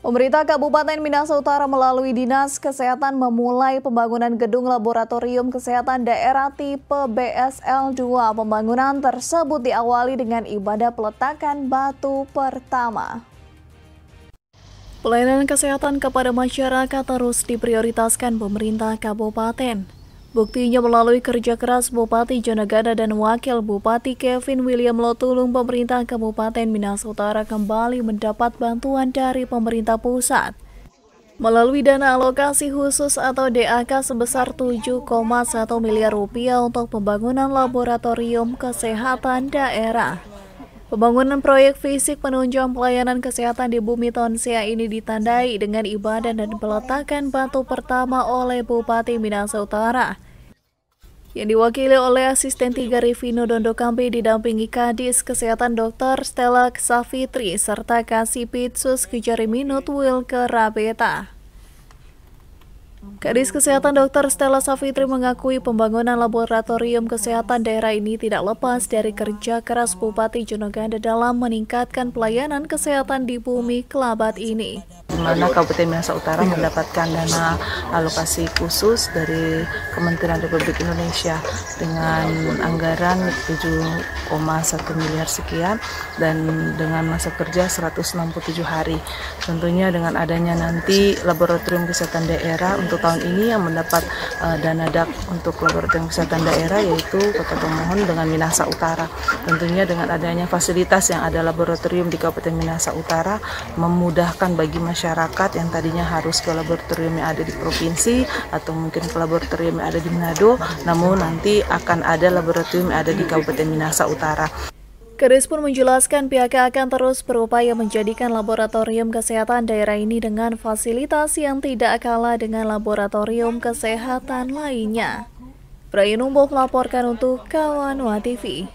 Pemerintah Kabupaten Minahasa Utara melalui Dinas Kesehatan memulai pembangunan gedung laboratorium kesehatan daerah tipe BSL-2. Pembangunan tersebut diawali dengan ibadah peletakan batu pertama. Pelayanan kesehatan kepada masyarakat terus diprioritaskan pemerintah kabupaten. Buktinya melalui kerja keras Bupati Jonagada dan Wakil Bupati Kevin William Lotulung, pemerintah Kabupaten Minahasa Utara kembali mendapat bantuan dari pemerintah pusat. Melalui dana alokasi khusus atau DAK sebesar 7,1 miliar rupiah untuk pembangunan laboratorium kesehatan daerah. Pembangunan proyek fisik penunjang pelayanan kesehatan di Bumi Tonsea ini ditandai dengan ibadah dan peletakan batu pertama oleh Bupati Minahasa Utara, yang diwakili oleh Asisten 3 Rivino Dondokambe didampingi Kadis Kesehatan Dr. Stella Safitri serta Kasipitsus Kejariminut Wilke Rabeta. Kadis Kesehatan Dr. Stella Safitri mengakui pembangunan laboratorium kesehatan daerah ini tidak lepas dari kerja keras Bupati Jonagada dalam meningkatkan pelayanan kesehatan di Bumi Kelabat ini. Di mana Kabupaten Minahasa Utara mendapatkan dana alokasi khusus dari Kementerian Republik Indonesia dengan anggaran 7,1 miliar sekian dan dengan masa kerja 167 hari. Tentunya dengan adanya nanti laboratorium kesehatan daerah untuk tahun ini yang mendapat dana DAK untuk laboratorium kesehatan daerah yaitu Kota Tomohon dengan Minahasa Utara. Tentunya dengan adanya fasilitas yang ada laboratorium di Kabupaten Minahasa Utara memudahkan bagi masyarakat yang tadinya harus ke laboratorium yang ada di provinsi atau mungkin ke laboratorium yang ada di Manado, namun nanti akan ada laboratorium yang ada di Kabupaten Minahasa Utara. Kadis pun menjelaskan pihaknya akan terus berupaya menjadikan laboratorium kesehatan daerah ini dengan fasilitas yang tidak kalah dengan laboratorium kesehatan lainnya. Prayinumbo melaporkan untuk Kawan TV.